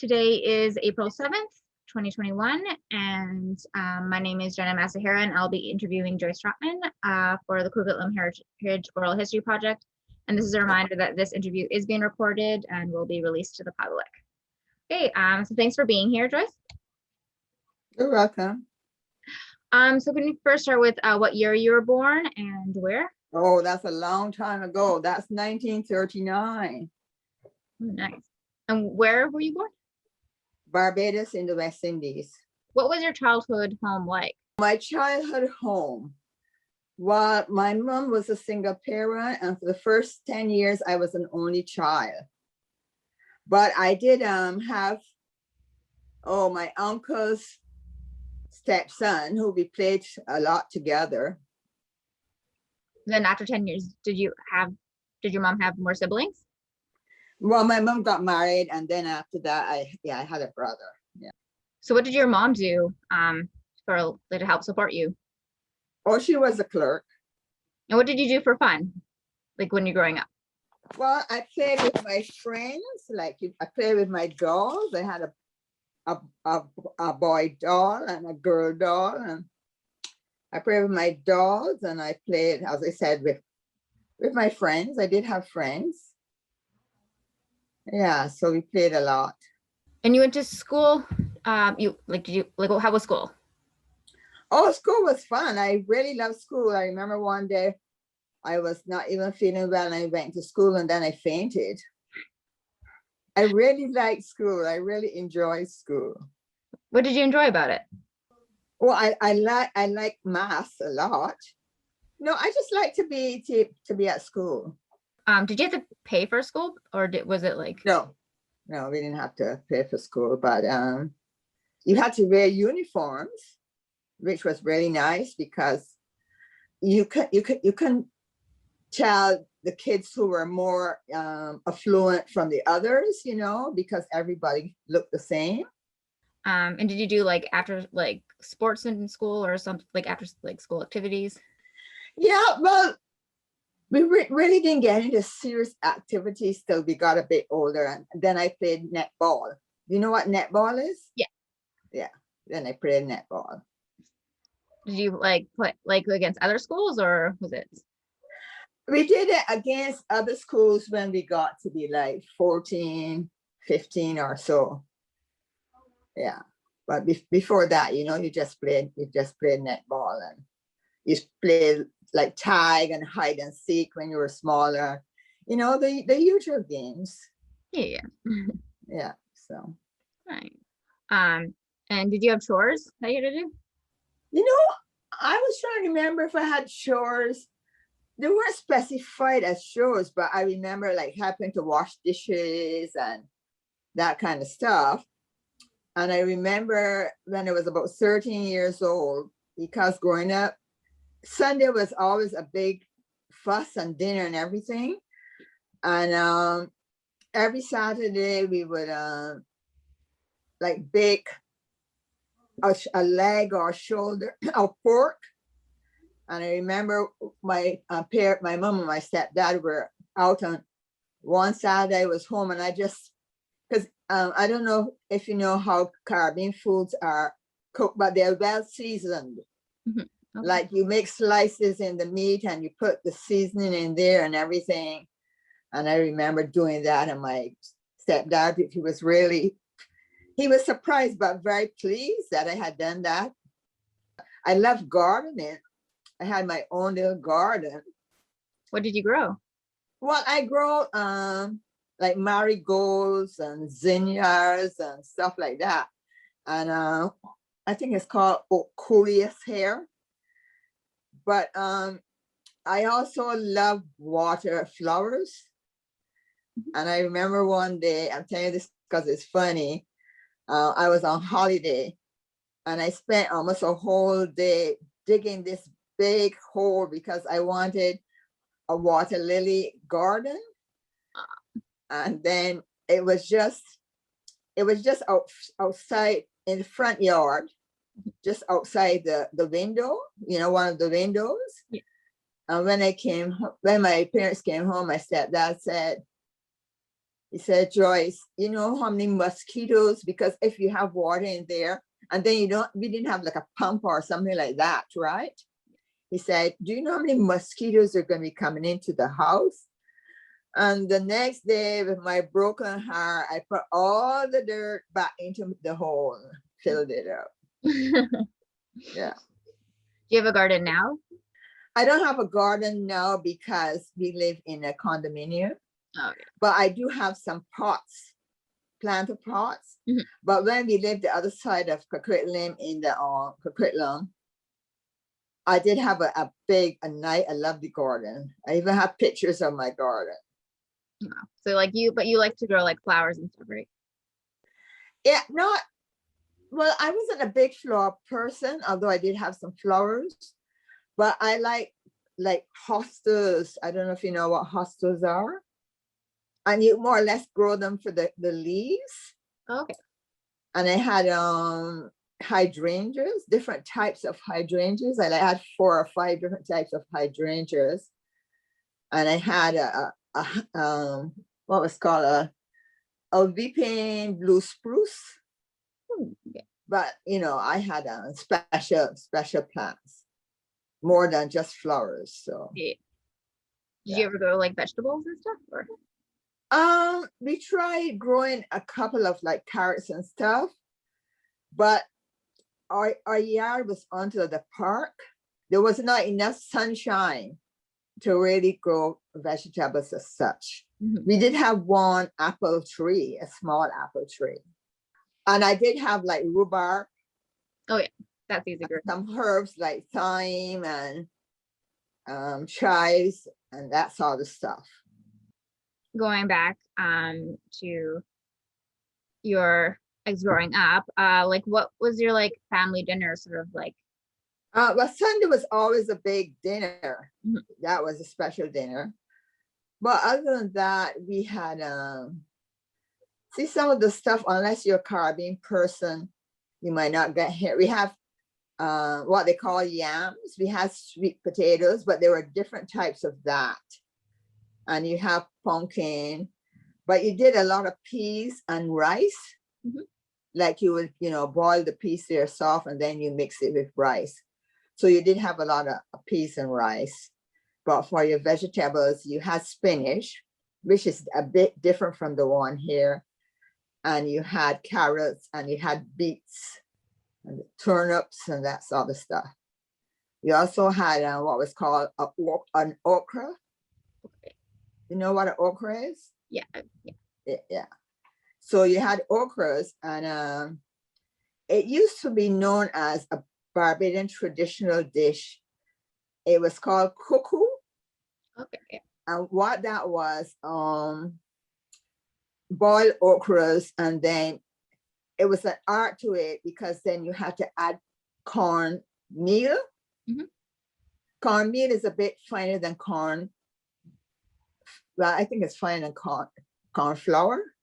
Today is April 7th, 2021, and my name is Jenna Masahara, and I'll be interviewing Joyce Trotman for the Coquitlam Heritage Oral History Project. And this is a reminder that this interview is being recorded and will be released to the public. Okay, so thanks for being here, Joyce. You're welcome. So can you first start with what year you were born and where? Oh, that's a long time ago. That's 1939. Oh, nice. And where were you born? Barbados in the West Indies. What was your childhood home like? My childhood home. Well, my mom was a single parent, and for the first 10 years, I was an only child. But I did have, my uncle's stepson, who we played a lot together. Then after 10 years, did your mom have more siblings? Well, my mom got married, and then after that, I had a brother. Yeah. So what did your mom do to help support you? Oh, she was a clerk. And what did you do for fun, like when you're growing up? Well, I played with my friends. Like I played with my dolls. I had a boy doll and a girl doll, and I played with my dolls, and I played, as I said, with my friends. I did have friends. Yeah, so we played a lot. And you went to school. How was school? Oh, school was fun. I really loved school. I remember one day I was not even feeling well, and I went to school, and then I fainted. I really liked school. I really enjoyed school. What did you enjoy about it? Well, I like math a lot. No, I just like to be at school. Did you have to pay for school, or was it like? No, we didn't have to pay for school, but you had to wear uniforms, which was really nice because you can tell the kids who were more affluent from the others, because everybody looked the same. And did you do like after like sports in school or something, like after like school activities? Yeah, well, we really didn't get into serious activities till we got a bit older, and then I played netball. You know what netball is? Yeah. Yeah. Then I played netball. Did you like play like against other schools, or was it? We did it against other schools when we got to be like 14, 15 or so. Yeah. But before that, you just played netball, and you played like tag and hide and seek when you were smaller. The usual games. Yeah. Yeah. So. Right. And did you have chores that you had to do? I was trying to remember if I had chores. They weren't specified as chores, but I remember like having to wash dishes and that kind of stuff. And I remember when I was about 13 years old, because growing up, Sunday was always a big fuss and dinner and everything. And every Saturday we would like bake a leg or a shoulder of pork. And I remember my mom and my stepdad were out on one Saturday. I was home, and I just, because I don't know if you know how Caribbean foods are cooked, but they're well seasoned. Mm-hmm. Okay. Like you make slices in the meat and you put the seasoning in there and everything. And I remember doing that, and my stepdad, he was surprised but very pleased that I had done that. I love gardening. I had my own little garden. What did you grow? Well, I grow like marigolds and zinnias and stuff like that. And I think it's called Coleus hair. But I also love water flowers. And I remember one day, I'm telling you this because it's funny, I was on holiday, and I spent almost a whole day digging this big hole because I wanted a water lily garden. And then it was just outside in the front yard, just outside the window, one of the windows. Yeah. And when my parents came home, my stepdad said, He said, Joyce, you know how many mosquitoes, because if you have water in there and then we didn't have like a pump or something like that, right? He said, do you know how many mosquitoes are going to be coming into the house? And the next day with my broken heart, I put all the dirt back into the hole, filled it up. Yeah. Do you have a garden now? I don't have a garden now because we live in a condominium. Okay. But I do have some pots, planted pots. Mhm. But when we lived the other side of Coquitlam in the Coquitlam, I did have a lovely garden. I even have pictures of my garden. Yeah. So like you like to grow like flowers and stuff, right? Yeah, well, I wasn't a big flower person, although I did have some flowers. But I like hostas. I don't know if you know what hostas are. And you more or less grow them for the leaves. Okay. And I had hydrangeas, different types of hydrangeas. I had 4 or 5 different types of hydrangeas. And I had what was called a weeping blue spruce. Okay. But I had special plants, more than just flowers. So Yeah. Did you ever grow like vegetables and stuff, or? We tried growing a couple of like carrots and stuff, but our yard was onto the park. There was not enough sunshine to really grow vegetables as such. Mhm. We did have one apple tree, a small apple tree. And I did have like rhubarb. Oh yeah, that's easy to grow. Some herbs like thyme and chives and that sort of stuff. Going back to your growing up, like what was your like family dinner sort of like? Well, Sunday was always a big dinner. Mhm. That was a special dinner. But other than that, we had see some of the stuff, unless you're a Caribbean person, you might not get here. We have what they call yams. We had sweet potatoes, but there were different types of that. And you have pumpkin, but you did a lot of peas and rice. Mhm. Like you would, boil the peas there soft and then you mix it with rice. So you did have a lot of peas and rice. But for your vegetables, you had spinach, which is a bit different from the one here. And you had carrots and you had beets and turnips and that sort of stuff. You also had what was called an okra. Okay. You know what an okra is? Yeah. Yeah. So you had okras, and it used to be known as a Barbadian traditional dish. It was called cuckoo. Okay. And what that was, boiled okras, and then it was an art to it because then you had to add corn meal. Mhm. Corn meal is a bit finer than corn. Well, I think it's finer than corn flour.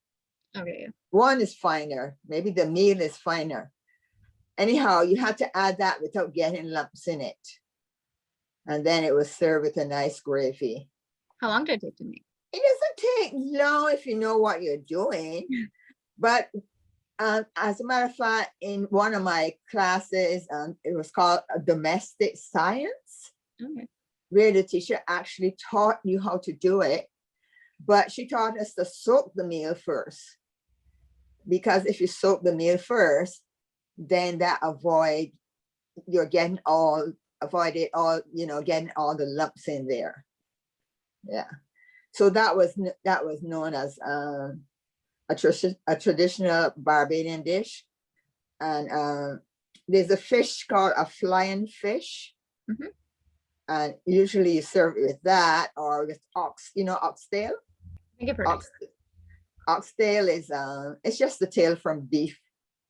Okay. One is finer. Maybe the meal is finer. Anyhow, you had to add that without getting lumps in it. And then it was served with a nice gravy. How long did it take to make? It doesn't take long if you know what you're doing. But as a matter of fact, in one of my classes, it was called domestic science, Okay. where the teacher actually taught you how to do it. But she taught us to soak the meal first. Because if you soak the meal first, then that avoided getting all the lumps in there. Yeah. So that was known as a traditional Barbadian dish. And there's a fish called a flying fish. Mhm. And usually you serve it with that or with oxtail. I think I've heard of it. Oxtail is it's just the tail from beef.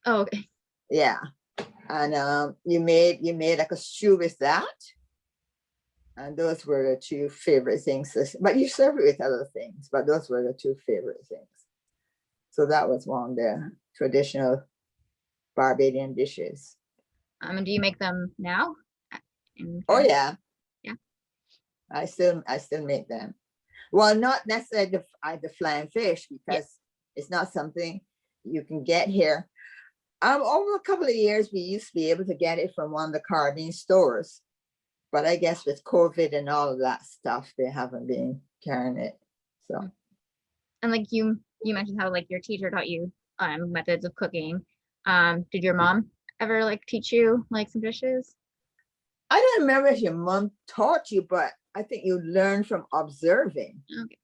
Oh, okay. Yeah. And you made like a stew with that. And those were the 2 favorite things. But you serve it with other things, but those were the 2 favorite things. So that was one of the traditional Barbadian dishes. And do you make them now? Oh yeah. Yeah. I still make them. Well, not necessarily the flying fish, Yeah. because it's not something you can get here. Over a couple of years, we used to be able to get it from one of the Caribbean stores, but I guess with COVID and all of that stuff, they haven't been carrying it. So And like you mentioned how like your teacher taught you methods of cooking. Did your mom ever like teach you like some dishes? I don't remember if your mom taught you, but I think you learn from observing, Okay.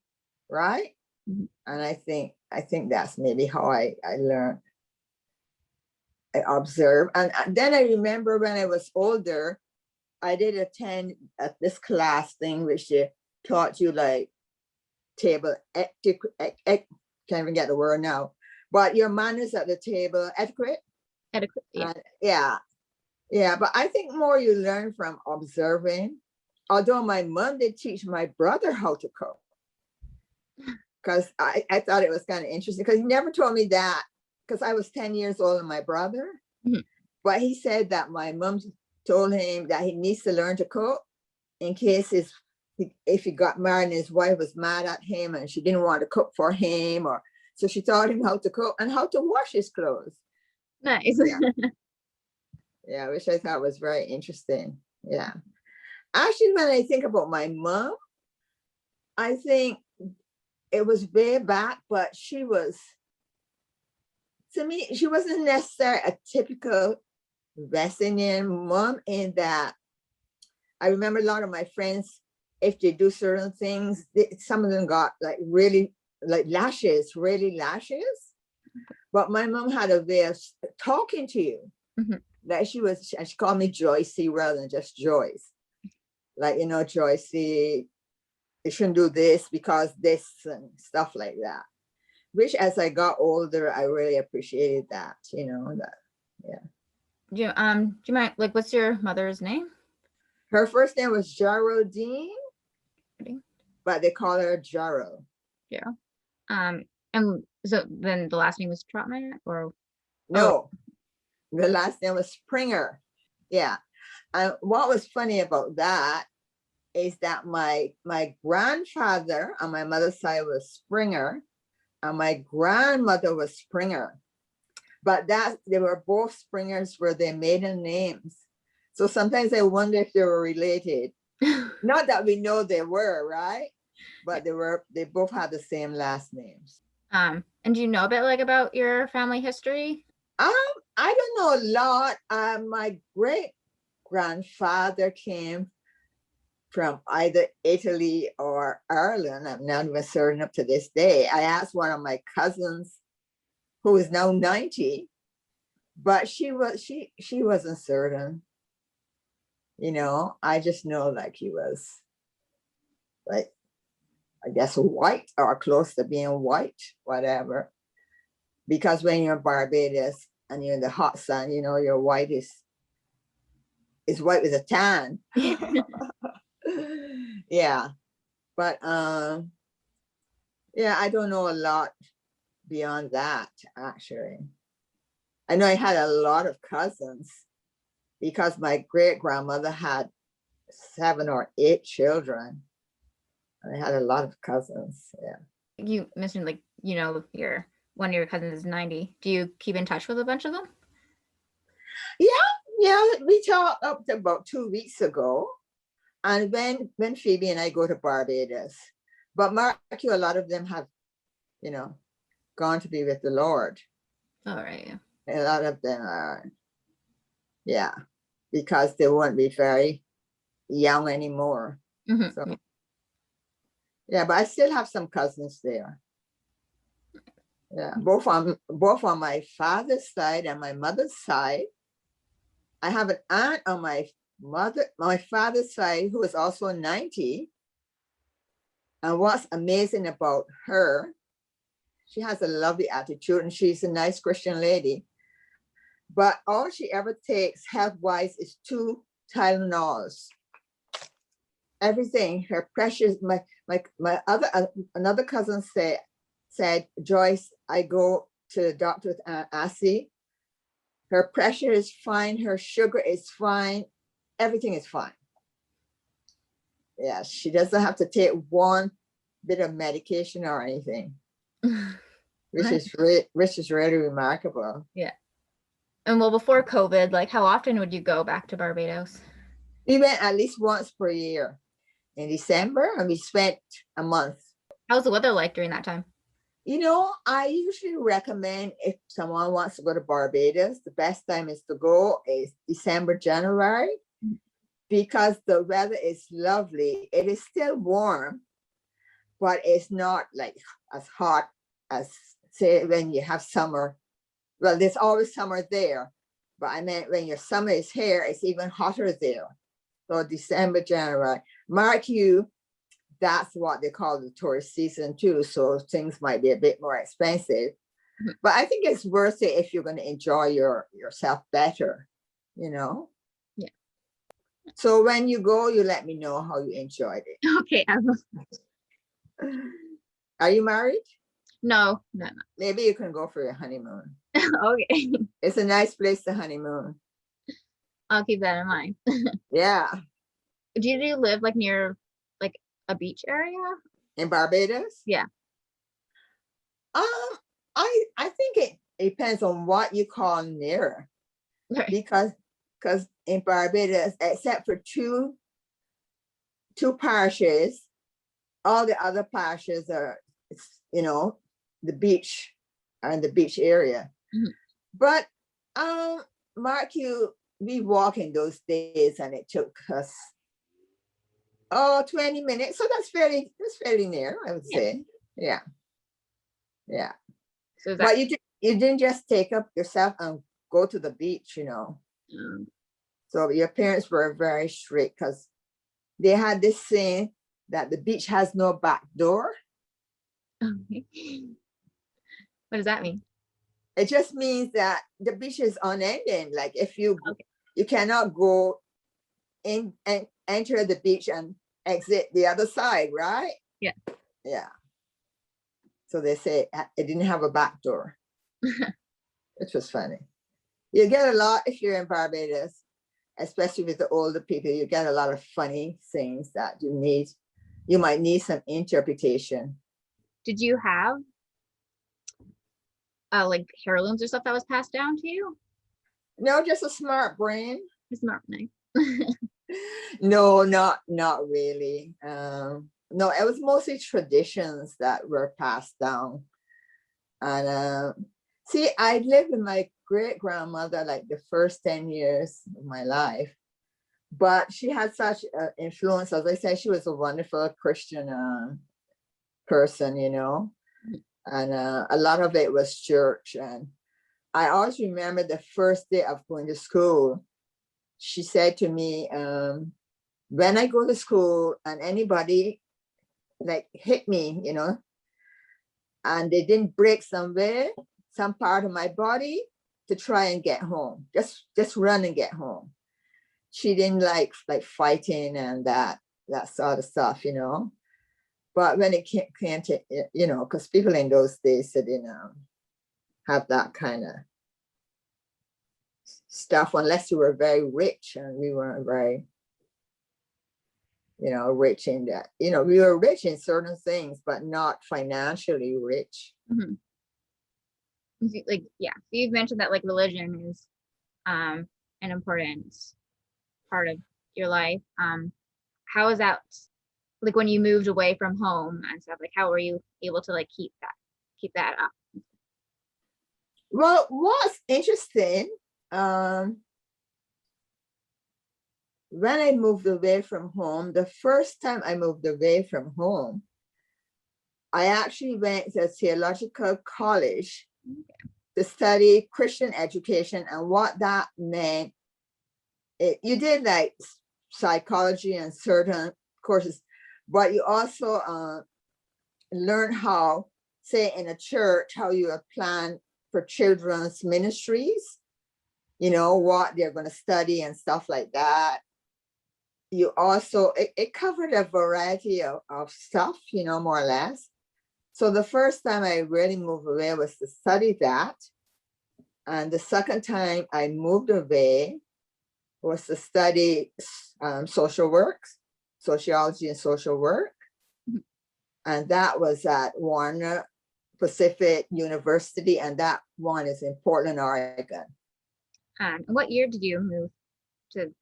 right? Mhm. And I think that's maybe how I learned. I observe, and then I remember when I was older, I did attend this class thing which they taught you like table etiquette. Can't even get the word now, but your manners at the table, etiquette. Adequate. Yeah. Yeah. But I think more you learn from observing. Although my mom did teach my brother how to cook, because I thought it was kind of interesting, because he never told me that, because I was 10 years older than my brother. Mhm. But he said that my mom told him that he needs to learn to cook in case if he got married and his wife was mad at him and she didn't want to cook for him, or so she taught him how to cook and how to wash his clothes. Nice. Yeah, which I thought was very interesting. Yeah. Actually, when I think about my mom, I think it was way back, but she was, to me, she wasn't necessarily a typical West Indian mom, in that I remember a lot of my friends, if they do certain things, some of them got like really like really lashes. But my mom had a way of talking to you. Mhm. That she called me Joyce rather than just Joyce. Like, Joyce, you shouldn't do this because this, and stuff like that. Which, as I got older, I really appreciated that, that, yeah. Do you mind like what's your mother's name? Her first name was Geraldine, Ready? but they call her Jaro. Yeah. And so then the last name was Trotman or No, the last name was Springer. Yeah. And what was funny about that is that my grandfather on my mother's side was Springer, and my grandmother was Springer. But that they were both Springers were their maiden names. So sometimes I wonder if they were related. Not that we know they were, right? But they both had the same last names. and do you know a bit like about your family history? I don't know a lot. My great grandfather came from either Italy or Ireland. I'm not even certain up to this day. I asked one of my cousins, who is now 90, but she wasn't certain. I just know like he was like, I guess, white or close to being white, whatever. Because when you're in Barbados and you're in the hot sun, your white is white with a tan. Yeah. But yeah, I don't know a lot beyond that, actually. I know I had a lot of cousins because my great grandmother had 7 or 8 children. And I had a lot of cousins. Yeah. You mentioned like, your one of your cousins is 90. Do you keep in touch with a bunch of them? Yeah, we talked up to about 2 weeks ago. And when Phoebe and I go to Barbados, but mark you, a lot of them have, gone to be with the Lord. All right. A lot of them are, yeah, because they won't be very young anymore. Mhm. So yeah, but I still have some cousins there. Yeah, both on my father's side and my mother's side. I have an aunt on my father's side who is also 90. And what's amazing about her, she has a lovely attitude and she's a nice Christian lady. But all she ever takes health-wise is 2 Tylenols. Everything, her pressures, my another cousin said, Joyce, I go to the doctor with Aunt Assie. Her pressure is fine, her sugar is fine, everything is fine. Yeah, she doesn't have to take one bit of medication or anything, which Right. is really remarkable. Yeah. And well, before COVID, like how often would you go back to Barbados? We went at least once per year in December, and we spent a month. How's the weather like during that time? You know, I usually recommend if someone wants to go to Barbados, the best time is to go is December, January, because the weather is lovely. It is still warm, but it's not like as hot as, say, when you have summer. Well, there's always summer there, but I meant when your summer is here, it's even hotter there. So December, January, mark you, that's what they call the tourist season too. So things might be a bit more expensive, but I think it's worth it if you're going to enjoy yourself better, you know? Yeah. So when you go, you let me know how you enjoyed it. Okay. I will. Are you married? No. Maybe you can go for your honeymoon. Okay. It's a nice place to honeymoon. I'll keep that in mind. Yeah. Do you live like near like a beach area? In Barbados? Yeah. I think it depends on what you call near, Right. because in Barbados, except for two parishes, all the other parishes are, you know, the beach and the beach area. Mhm. But mark you, we walk in those days and it took us 20 minutes. So that's fairly near, I would Yeah. say. Yeah. Yeah. So is that But you didn't just take up yourself and go to the beach, you know. So your parents were very strict because they had this saying that the beach has no back door. okay. What does that mean? It just means that the beach is unending. Like if you Okay. you cannot go in and enter the beach and exit the other side, right? Yeah. Yeah. So they say it didn't have a back door, which was funny. You get a lot if you're in Barbados, especially with the older people. You get a lot of funny things that you might need some interpretation. Did you have like heirlooms or stuff that was passed down to you? No, just a smart brain. It's not nice. No, not really. No, it was mostly traditions that were passed down. And see, I lived with my great grandmother like the first 10 years of my life, but she had such influence. As I said, she was a wonderful Christian person, you know, and a lot of it was church. And I always remember the first day of going to school, she said to me, when I go to school and anybody like hit me, you know, and they didn't break some part of my body, to try and get home, just run and get home. She didn't like fighting and that sort of stuff, you know. But when it came to, you know, because people in those days didn't have that kind of stuff unless you were very rich, and we weren't very, you know, rich in that. You know, we were rich in certain things, but not financially rich. Mm-hmm. Like, yeah, so you've mentioned that like religion is an important part of your life. How is that, like when you moved away from home and stuff, like how were you able to like keep that up? Well, what's interesting, when I moved away from home, the first time I moved away from home, I actually went to a theological college to study Christian education. And what that meant, you did like psychology and certain courses, but you also learn how, say in a church, how you plan for children's ministries, you know, what they're going to study and stuff like that. You also, it covered a variety of stuff, you know, more or less. So the first time I really moved away was to study that. And the second time I moved away was to study social work, sociology and social work. And that was at Warner Pacific University, and that one is in Portland, Oregon. What year did you move to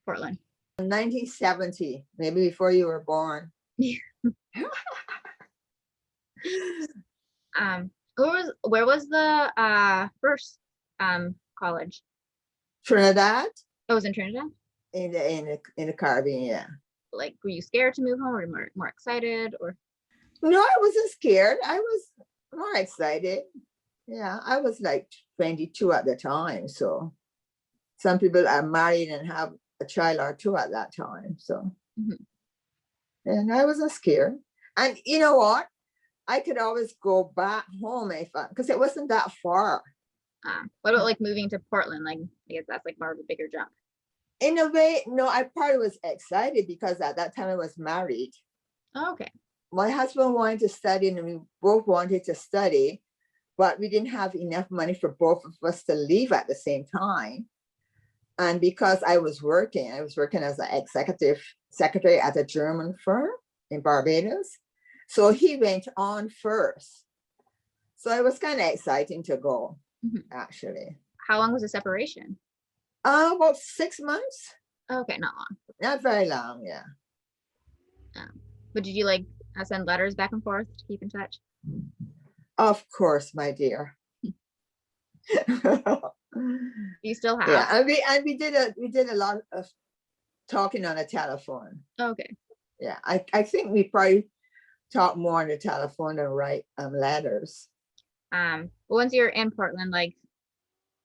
Portland? 1970, maybe before you were born. Where was the first college? Trinidad, Oh, it was in Trinidad. in the Caribbean, yeah. Like, were you scared to move home, or more excited, or? No, I wasn't scared. I was more excited. Yeah, I was like 22 at the time. So some people are married and have a child or two at that time. So, and I wasn't scared. And you know what? I could always go back home because it wasn't that far. What about like moving to Portland? Like, I guess that's like more of a bigger jump. In a way, no, I probably was excited because at that time I was married. Oh, okay. My husband wanted to study and we both wanted to study, but we didn't have enough money for both of us to leave at the same time. And because I was working as an executive secretary at a German firm in Barbados. So he went on first. So it was kind of exciting to go, actually. How long was the separation? About 6 months. Okay, not long. Not very long, yeah. But did you like send letters back and forth to keep in touch? Of course, my dear. You still have? Yeah, and we did a lot of talking on the telephone. Okay. Yeah, I think we probably talk more on the telephone than write letters. Once you're in Portland, like,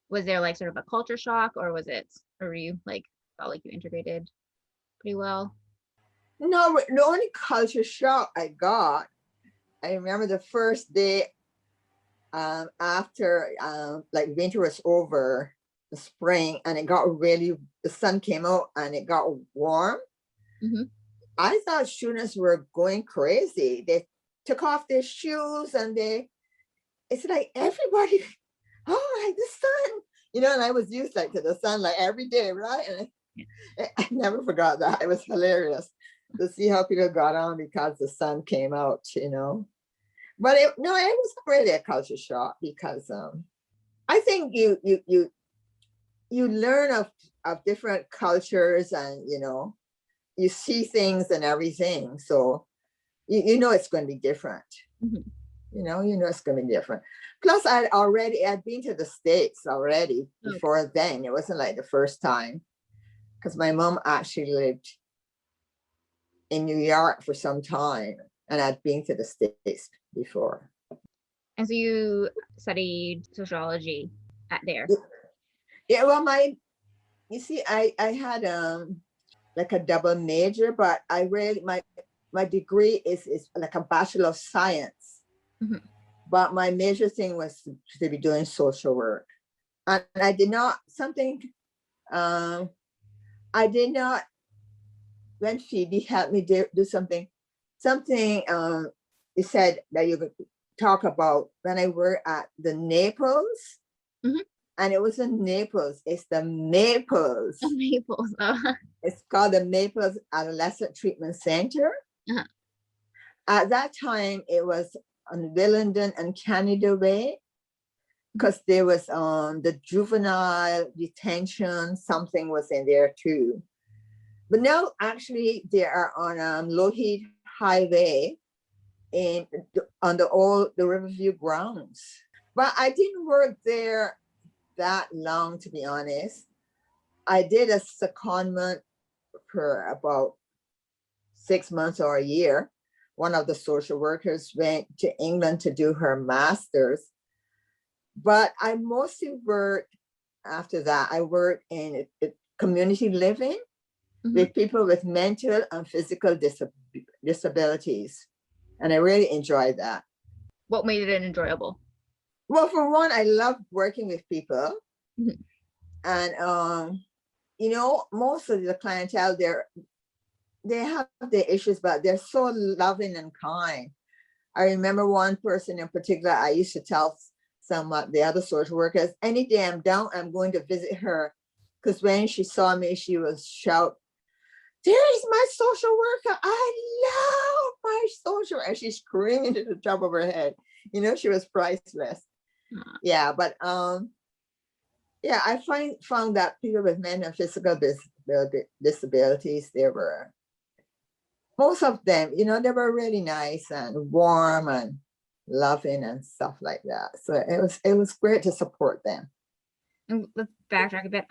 was there like sort of a culture shock, or were you like felt like you integrated pretty well? No, the only culture shock I got, I remember the first day after like winter was over, the spring, and the sun came out and it got warm. I thought students were going crazy. They took off their shoes and it's like everybody, oh, like the sun, and I was used like to the sun like every day, right? And I never forgot that. It was hilarious to see how people got on because the sun came out, But it was really a culture shock because I think you learn of different cultures and you see things and everything, so you know it's going to be different. You know it's going to be different. Plus, I'd been to the States already before then. It wasn't like the first time, because my mom actually lived in New York for some time, and I'd been to the States before. And so you studied sociology there? Yeah, well, you see, I had like a double major, but my degree is like a Bachelor of Science. But my major thing was to be doing social work. And I did not, when Phoebe helped me do something, you said that you could talk about when I worked at the Naples. And it was in Naples. It's the Maples. Maples. It's called the Maples Adolescent Treatment Center. At that time, it was on Willenden and Canada Way, because there was the juvenile detention, something was in there too. But now, actually, they are on Lougheed Highway on the Riverview grounds. But I didn't work there that long, to be honest. I did a secondment for about 6 months or a year. One of the social workers went to England to do her master's. But I mostly worked after that. I worked in community living with people with mental and physical disabilities. And I really enjoyed that. What made it enjoyable? Well, for one, I love working with people. And, most of the clientele, they have their issues, but they're so loving and kind. I remember one person in particular, I used to tell some of the other social workers, any day I'm down, I'm going to visit her. Because when she saw me, she was shout, there's my social worker. I love my social worker. And she's screaming to the top of her head. You know, she was priceless. Yeah, but yeah, I found that people with mental and physical disabilities, they were, most of them, you know, they were really nice and warm and loving and stuff like that. So it was great to support them. And let's backtrack a bit.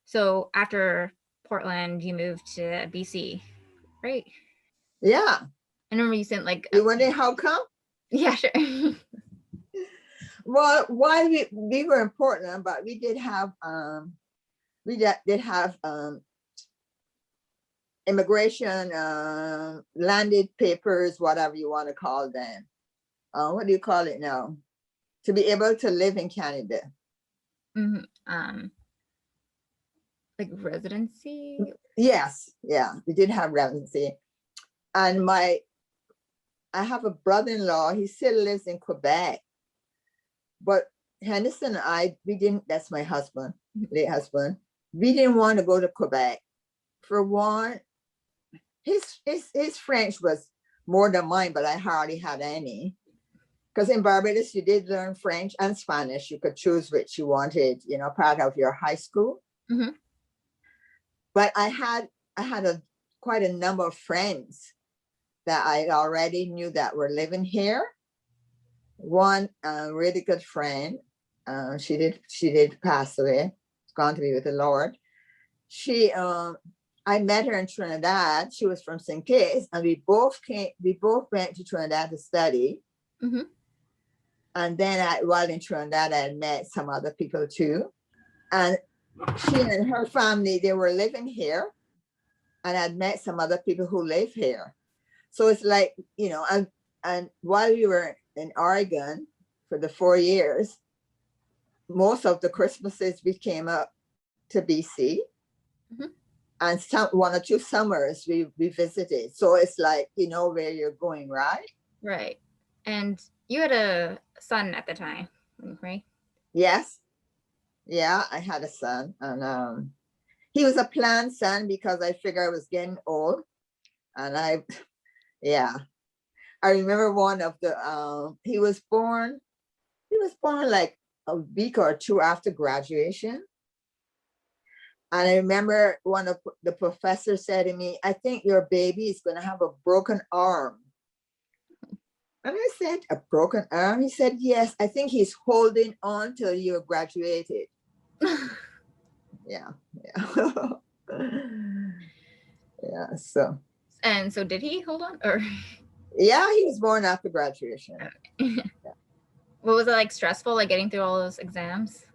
So after Portland, you moved to BC, right? Yeah. I remember you sent like, You wonder how come? yeah, sure. Well, while we were in Portland, but we did have immigration landed papers, whatever you want to call them. What do you call it now? To be able to live in Canada. Like residency? Yes, yeah, we did have residency. And I have a brother-in-law, he still lives in Quebec. But Henderson and we didn't, that's my husband, late husband. We didn't want to go to Quebec. For one, his French was more than mine, but I hardly had any. Because in Barbados, you did learn French and Spanish. You could choose which you wanted, you know, part of your high school. Mm-hmm. But I had quite a number of friends that I already knew that were living here. One really good friend, she did pass away, gone to be with the Lord. I met her in Trinidad. She was from St. Kitts, and we both went to Trinidad to study. Mm-hmm. And then while in Trinidad, I had met some other people too. And she and her family, they were living here, and I'd met some other people who live here. So it's like, you know, and while we were in Oregon for the 4 years, most of the Christmases we came up to BC. Mm-hmm. And one or two summers we visited. So it's like, you know where you're going, right? Right. And you had a son at the time, right? Yes. Yeah, I had a son, and he was a planned son because I figured I was getting old. And I remember one of the he was born like a week or two after graduation. And I remember one of the professors said to me, I think your baby is going to have a broken arm. And I said, a broken arm? He said, yes, I think he's holding on till you're graduated. Yeah. Yeah, so. And so did he hold on, or? Yeah, he was born after graduation. Okay. Yeah. What was it like, stressful, like getting through all those exams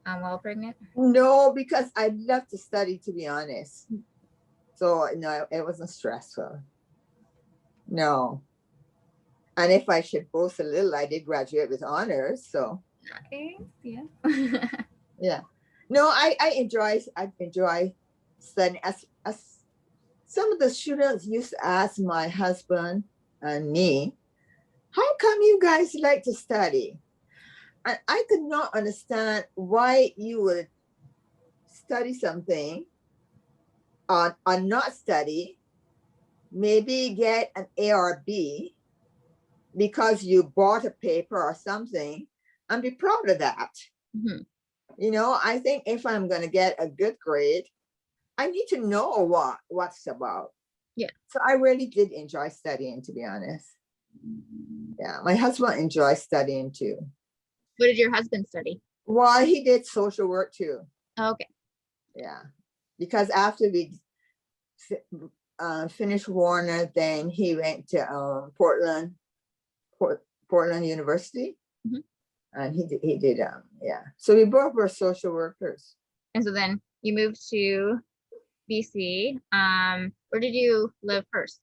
while pregnant? No, because I love to study, to be honest. So no, it wasn't stressful. No. And if I should boast a little, I did graduate with honors. So nice. Yeah. Yeah. No, I enjoy studying. As some of the students used to ask my husband and me, how come you guys like to study? And I could not understand why you would study something or not study, maybe get an A or B because you bought a paper or something, and be proud of that. Mm-hmm. You know, I think if I'm going to get a good grade, I need to know what's about. Yeah. So I really did enjoy studying, to be honest. Yeah, my husband enjoys studying too. What did your husband study? Well, he did social work too. Oh, okay. Yeah, because after we finished Warner, then he went to Portland University. Mm-hmm. And he did yeah. So we both were social workers. And so then you moved to BC. Where did you live first?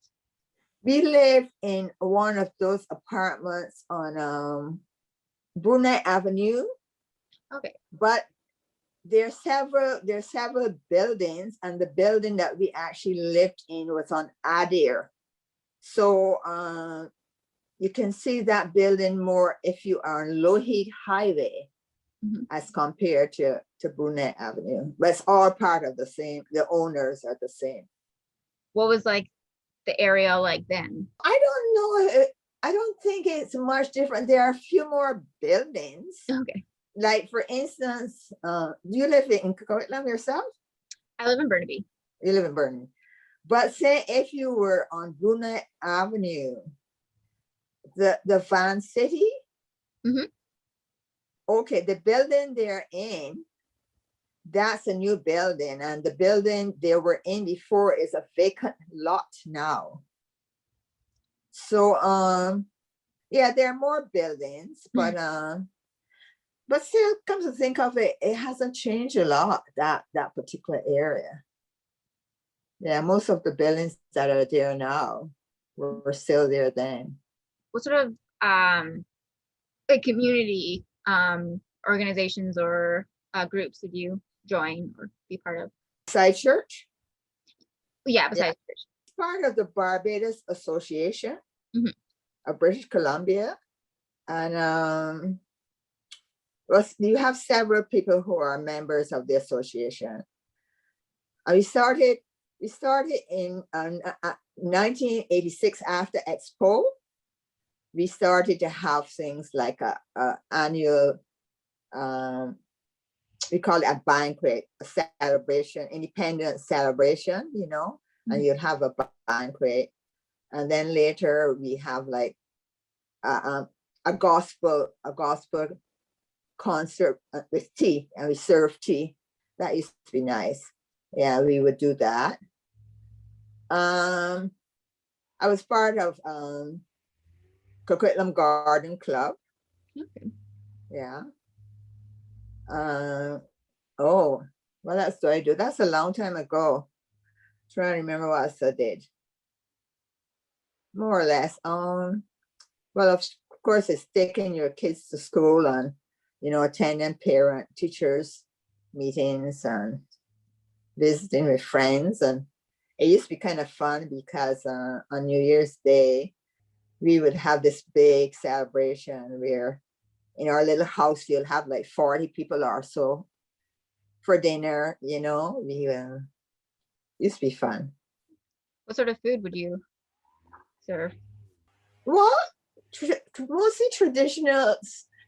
We lived in one of those apartments on Brunette Avenue. Okay. But there's several buildings, and the building that we actually lived in was on Adair. So you can see that building more if you are on Lougheed Highway, mm-hmm. as compared to Brunette Avenue. But it's all part of the same, the owners are the same. what was like the area like then? I don't know. I don't think it's much different. There are a few more buildings. Okay. Like for instance, do you live in Coquitlam yourself? I live in Burnaby. You live in Burnaby. But say if you were on Brunette Avenue, the Van City, Mhm. okay, the building they're in, that's a new building, and the building they were in before is a vacant lot now. So yeah, there are more buildings, but still, comes to think of it, it hasn't changed a lot, that particular area. Yeah, most of the buildings that are there now were still there then. What sort of like community organizations or groups did you join or be part of? Side church, Yeah, yeah, besides church. it's part of the Barbados Association Mhm. of British Columbia. And well, you have several people who are members of the association. We started in 1986 after Expo. We started to have things like a annual, we call it a banquet, a celebration, independence celebration, you know, and you'd have a banquet. And then later we have like a gospel concert with tea, and we serve tea. That used to be nice. Yeah, we would do that. I was part of Coquitlam Garden Club. Okay. Yeah. Oh, what else do I do? That's a long time ago. Trying to remember what else I did. More or less. Well, of course, it's taking your kids to school and, you know, attending parent teachers meetings and visiting with friends. And it used to be kind of fun because on New Year's Day, we would have this big celebration where in our little house, you'll have like 40 people or so for dinner, you know. We used to be fun. What sort of food would you serve? Well, mostly traditional.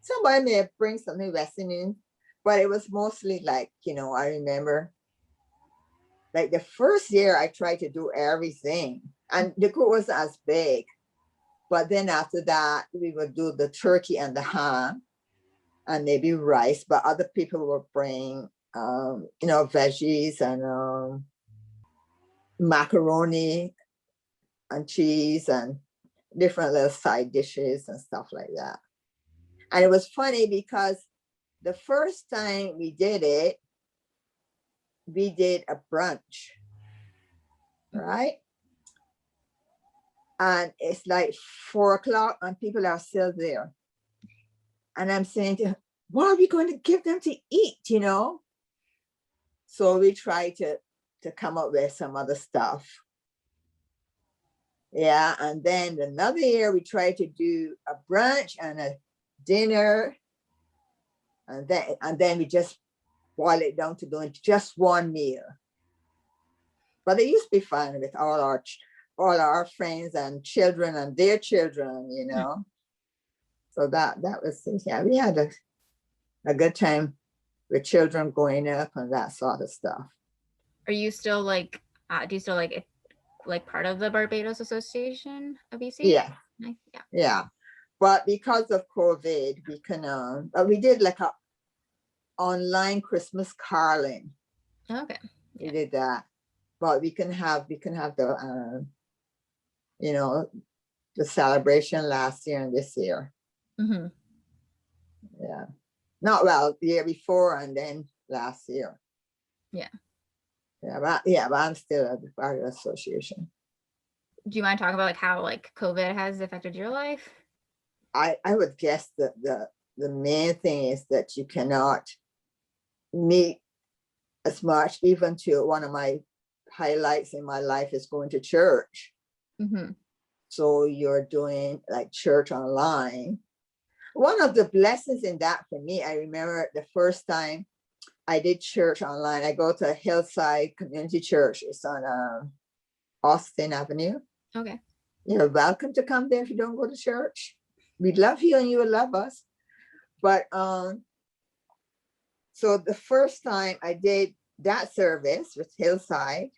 Somebody may bring something Western in, but it was mostly like, you know, I remember like the first year I tried to do everything, and the group was as big. But then after that, we would do the turkey and the ham and maybe rice, but other people would bring, you know, veggies and macaroni and cheese and different little side dishes and stuff like that. And it was funny because the first time we did it, we did a brunch, right? And it's like 4 o'clock and people are still there. And I'm saying, what are we going to give them to eat, you know? So we try to come up with some other stuff. Yeah, and then another year we tried to do a brunch and a dinner, and then we just boil it down to doing just one meal. But it used to be fun with all our friends and children and their children, you know. So that was, yeah, we had a good time with children growing up and that sort of stuff. Are you still like do you still like part of the Barbados Association of BC? Yeah. Yeah. Yeah. But because of COVID, we did like a online Christmas caroling. Okay. We did that. But we can have the you know, the celebration last year and this year. Mm-hmm. Yeah. Not well, the year before and then last year. Yeah. But I'm still a part of the association. Do you mind talking about like how like COVID has affected your life? I would guess that the main thing is that you cannot meet as much. Even to one of my highlights in my life is going to church. Mm-hmm. So you're doing like church online. One of the blessings in that for me, I remember the first time I did church online. I go to Hillside Community Church. It's on Austin Avenue. Okay. You're welcome to come there if you don't go to church. We'd love you and you would love us. But so the first time I did that service with Hillside,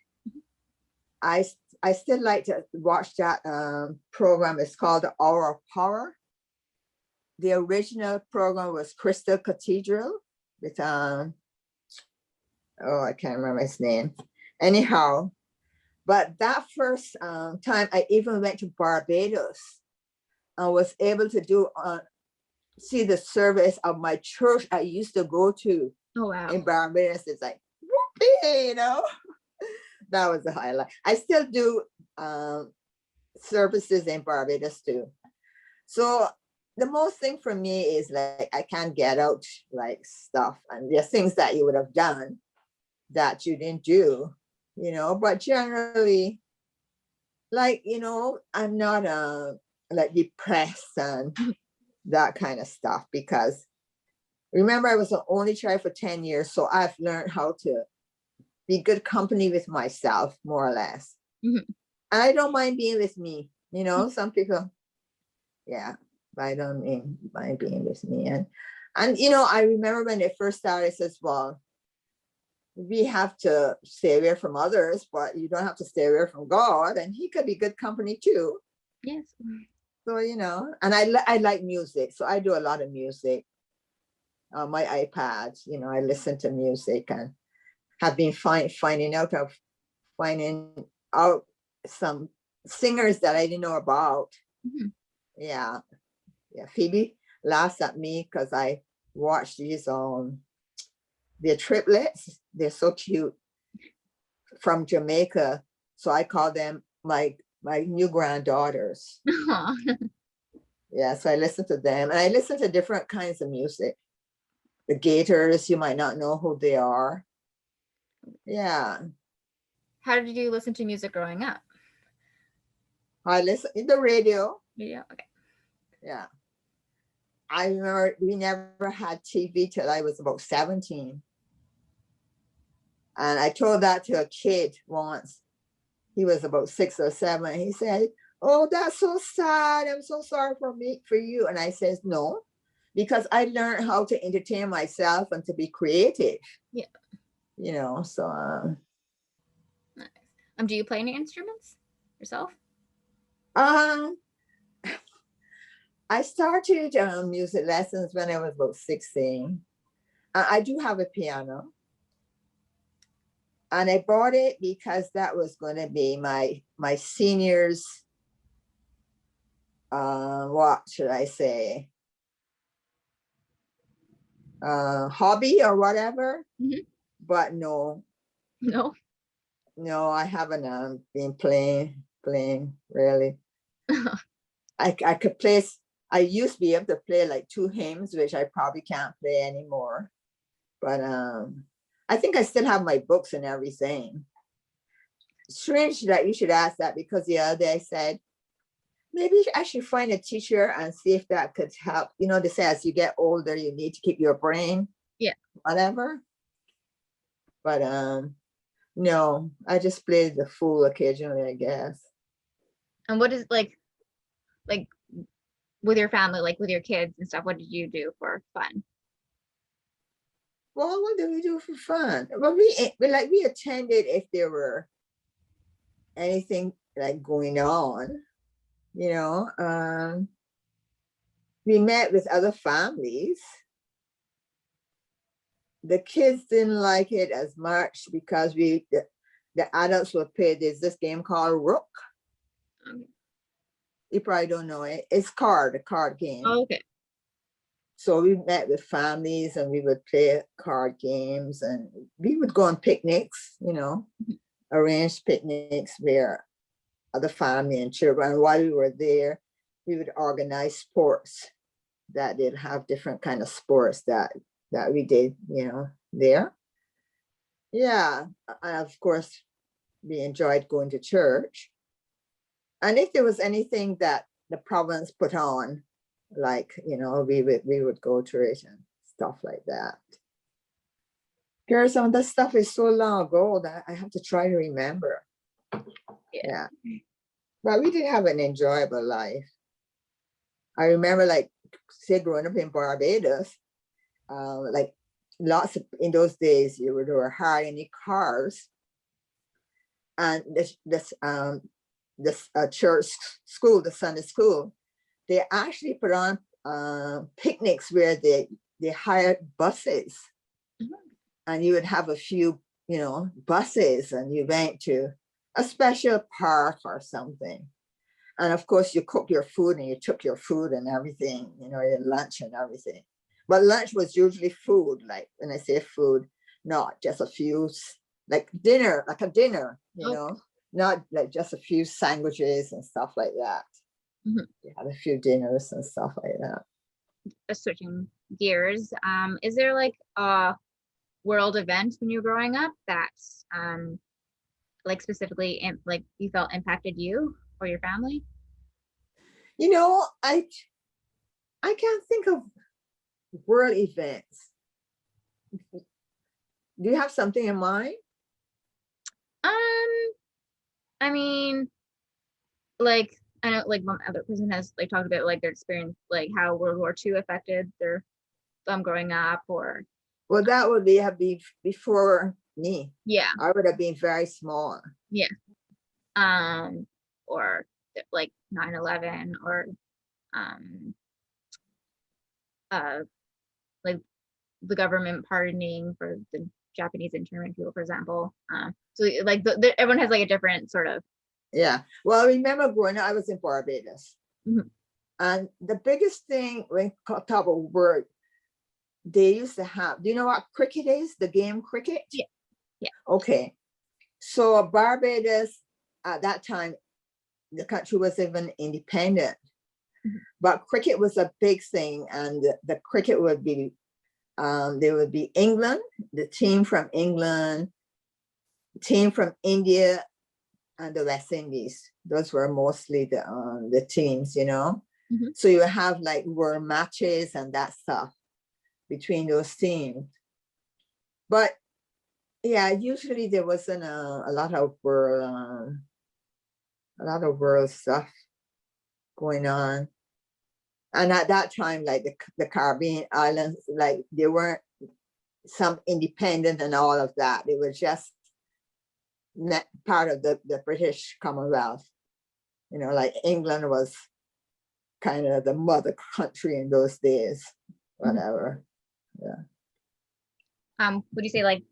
I still like to watch that program. It's called The Hour of Power. The original program was Crystal Cathedral with I can't remember his name. Anyhow, but that first time I even went to Barbados, I was able to do see the service of my church I used to go to. Oh, wow. In Barbados. It's like, whoopee, that was a highlight. I still do services in Barbados too. So the most thing for me is like I can't get out like stuff, and there's things that you would have done that you didn't do, but generally, like, I'm not like depressed and that kind of stuff, because remember I was the only child for 10 years, so I've learned how to be good company with myself, more or less. Mhm. And I don't mind being with me, some people, but I don't mind being with me. And I remember when it first started, it says, well, we have to stay away from others, but you don't have to stay away from God, and he could be good company too. Yes. So, and I like music, so I do a lot of music on my iPad. I listen to music and have been finding out some singers that I didn't know about. Mhm. Yeah. Phoebe laughs at me because I watched these they're triplets. They're so cute, from Jamaica. So I call them my new granddaughters. Aw. Yeah, so I listen to them, and I listen to different kinds of music. The Gators, you might not know who they are. Yeah. How did you listen to music growing up? I listen in the radio. Yeah. Okay. Yeah. I remember we never had TV till I was about 17. And I told that to a kid once. He was about 6 or 7. He said, "Oh, that's so sad. I'm so sorry for you." And I says, "No, because I learned how to entertain myself and to be creative." Yeah. So Nice. Do you play any instruments yourself? I started music lessons when I was about 16. I do have a piano. And I bought it because that was going to be my seniors, what should I say, hobby or whatever. Mhm. But no, No. I haven't been playing really. I could play. I used to be able to play like 2 hymns, which I probably can't play anymore. But I think I still have my books and everything. Strange that you should ask that, because the other day I said, maybe I should find a teacher and see if that could help. They say as you get older, you need to keep your brain, whatever. But no, I just play the fool occasionally, I guess. And what is like with your family, like with your kids and stuff? What did you do for fun? Well, what do we do for fun? Well, we attended if there were anything like going on. We met with other families. The kids didn't like it as much because the adults would play. There's this game called Rook. Okay. You probably don't know it. It's a card game. Oh, okay. So we met with families and we would play card games, and we would go on picnics, arrange picnics where other family and children. And while we were there, we would organize sports that they'd have different kind of sports that we did, there. Yeah. And of course, we enjoyed going to church. And if there was anything that the province put on, like, we would go to it and stuff like that. Girl, some of that stuff is so long ago that I have to try to remember. Yeah. But we did have an enjoyable life. I remember, like, say, growing up in Barbados, like lots of, in those days, there were hardly any cars. And this church school, the Sunday school, they actually put on picnics where they hired buses. Mhm. And you would have a few, buses, and you went to a special park or something. And of course, you cook your food and you took your food and everything, your lunch and everything. But lunch was usually food, like when I say food, not just a few, like dinner, like a dinner, Okay. not like just a few sandwiches and stuff like that. Mhm. You had a few dinners and stuff like that. Switching gears, is there like a world event when you were growing up that like specifically like you felt impacted you or your family? I can't think of world events. Do you have something in mind? Um, I mean, like I know like one other person has like talked about like their experience, like how World War II affected their them growing up, or Well, that would have been before me. yeah, I would have been very small. yeah, um, or like 9/11, or um, uh, like the government pardoning for the Japanese internment people, for example. So like everyone has like a different sort of. Yeah. Well, I remember growing up, I was in Barbados. Mhm. And the biggest thing when talk about work, they used to have, do you know what cricket is? The game cricket? Yeah, yeah. Okay. So Barbados, at that time, the country was even independent. Mhm. But cricket was a big thing. And the cricket would be, there would be England, the team from England, team from India, and the West Indies. Those were mostly the teams, Mhm. So you have like world matches and that stuff between those teams. But yeah, usually there wasn't a lot of world stuff going on. And at that time, like the Caribbean islands, like they weren't some independent and all of that. They were just part of the British Commonwealth. Like England was kind of the mother country in those days, whatever. Yeah. Would you say like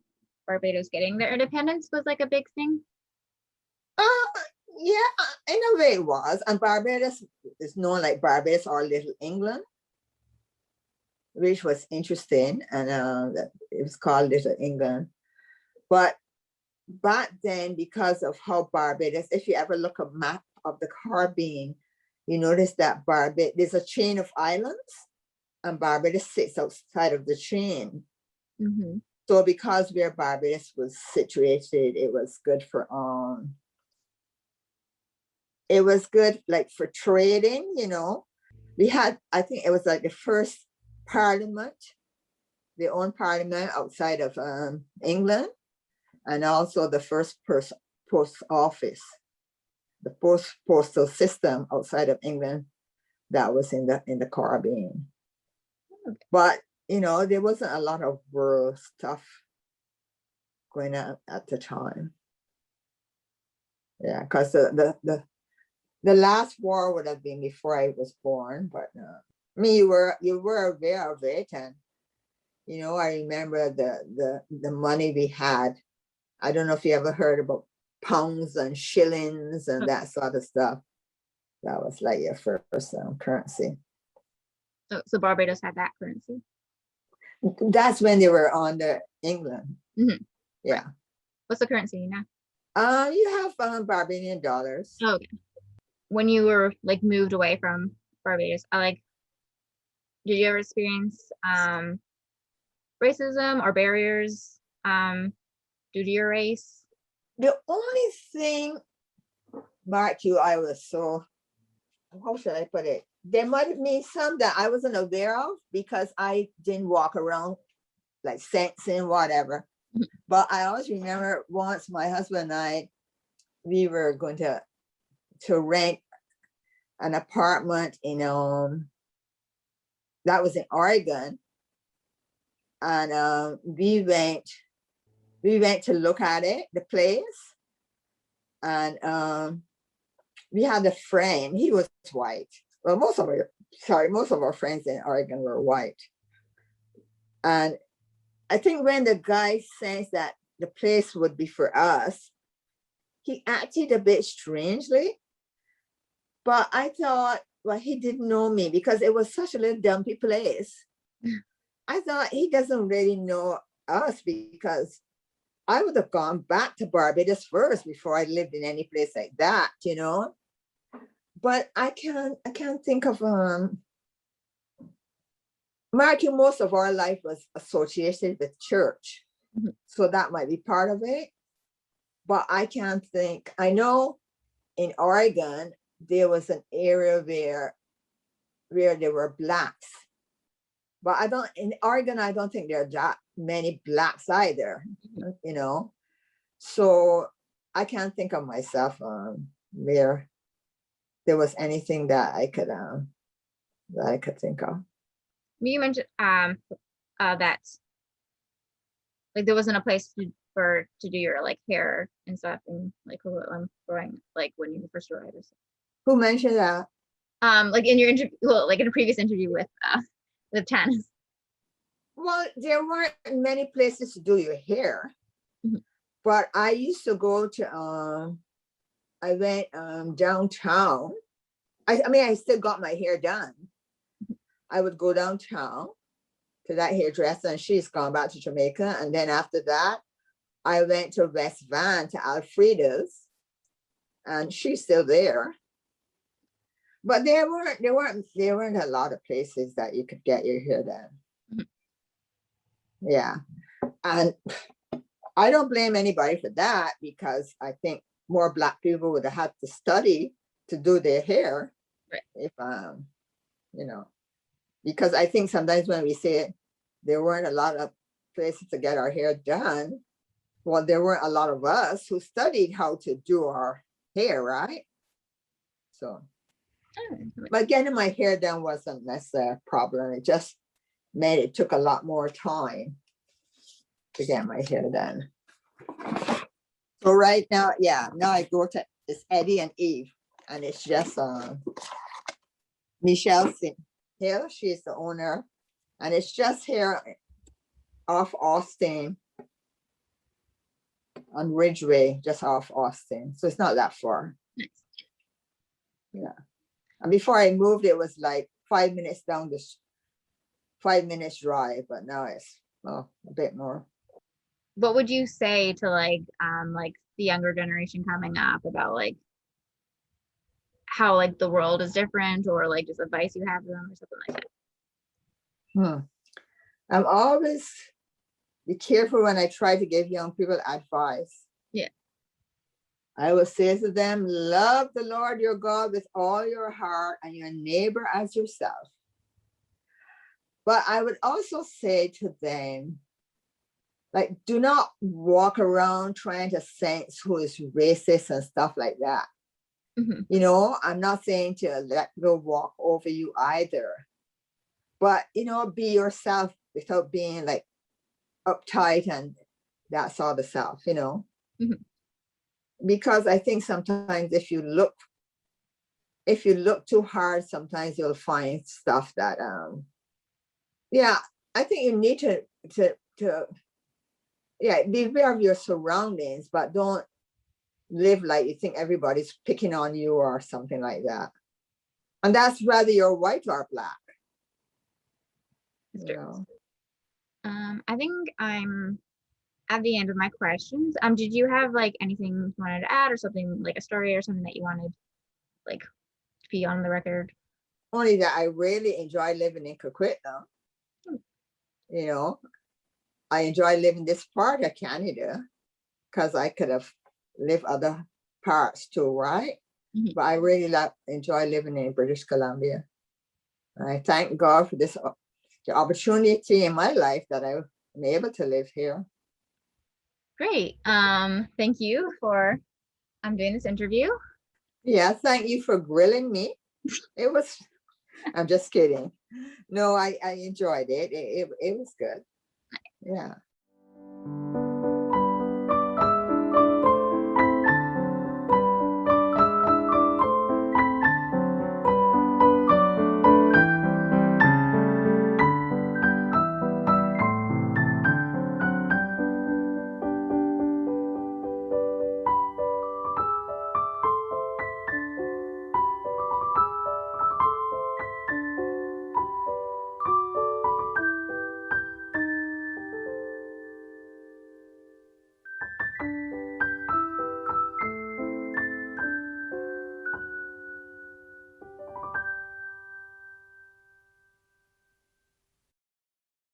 Barbados getting their independence was like a big thing? Yeah, in a way it was. And Barbados is known like Barbados or Little England, which was interesting. And it was called Little England. But back then, because of how Barbados, if you ever look a map of the Caribbean, you notice that Barbados, there's a chain of islands, and Barbados sits outside of the chain. Mm-hmm. So because where Barbados was situated, it was good for like for trading. We had, I think it was like the first parliament, their own parliament outside of England, and also the first post office, the postal system outside of England that was in the Caribbean. Okay. But there wasn't a lot of world stuff going on at the time. Yeah, because the last war would have been before I was born, but I mean, you were aware of it, and I remember the money we had. I don't know if you ever heard about pounds and shillings and that sort of stuff. That was like your first currency. So Barbados had that currency. That's when they were under England. Mm-hmm. Yeah. Right. What's the currency now? You have Barbadian dollars. Oh, okay. When you were like moved away from Barbados, did you ever experience racism or barriers due to your race? The only thing, Mark, I was so, how should I put it? There might have been some that I wasn't aware of because I didn't walk around like sensing whatever. But I always remember once my husband and I we were going to rent an apartment in that was in Oregon, and we went to look at it, the place, and we had a friend. He was white. Well, most of our friends in Oregon were white, and I think when the guy says that the place would be for us, he acted a bit strangely. But I thought, well, he didn't know me because it was such a little dumpy place. I thought he doesn't really know us because I would have gone back to Barbados first before I lived in any place like that, you know. But I can't think of Marky, most of our life was associated with church. Mhm. So that might be part of it. But I can't think. I know in Oregon, there was an area where there were blacks. But in Oregon, I don't think there are that many blacks either, you know. So I can't think of myself where there was anything that I could think of. You mentioned that like there wasn't a place to do your like hair and stuff in like Coquitlam growing like when you first arrived or something. Who mentioned that? Like in your interview, well, like in a previous interview with Tan. Well, there weren't many places to do your hair. Mhm. But I used to go to I went downtown. I mean, I still got my hair done. I would go downtown to that hairdresser, and she's gone back to Jamaica. And then after that, I went to West Van to Alfreda's, and she's still there. But there weren't a lot of places that you could get your hair done. Mhm. Yeah, and I don't blame anybody for that because I think more Black people would have had to study to do their hair. Right. If you know, because I think sometimes when we say there weren't a lot of places to get our hair done, well, there weren't a lot of us who studied how to do our hair, right? So, but getting my hair done wasn't necessarily a problem. It just took a lot more time to get my hair done. So right now, now I go to it's Eddie and Eve, and it's just Michelle Hill. She's the owner, and it's just here off Austin on Ridgeway, just off Austin. So it's not that far. Nice. Yeah. And before I moved, it was like 5 minutes down 5 minutes drive, but now it's a bit more. What would you say to like the younger generation coming up about like how like the world is different, or like just advice you have for them or something like that? I'm always be careful when I try to give young people advice. Yeah. I will say to them, love the Lord your God with all your heart and your neighbor as yourself. But I would also say to them, like, do not walk around trying to sense who is racist and stuff like that. Mm-hmm. You know, I'm not saying to let people walk over you either. But, you know, be yourself without being like uptight and that sort of stuff, you know. Mm-hmm. Because I think sometimes if you look too hard, sometimes you'll find stuff that I think you need to be aware of your surroundings, but don't live like you think everybody's picking on you or something like that. And that's whether you're white or black. You know? I think I'm at the end of my questions. Did you have like anything you wanted to add, or something like a story or something that you wanted like to be on the record? Only that I really enjoy living in Coquitlam. You know, I enjoy living this part of Canada because I could have lived other parts too, right? Mm-hmm. But I really enjoy living in British Columbia. I thank God for the opportunity in my life that I'm able to live here. Great. Thank you for I'm doing this interview. Yeah, thank you for grilling me. It was, I'm just kidding. No, I enjoyed it. It was good. Yeah.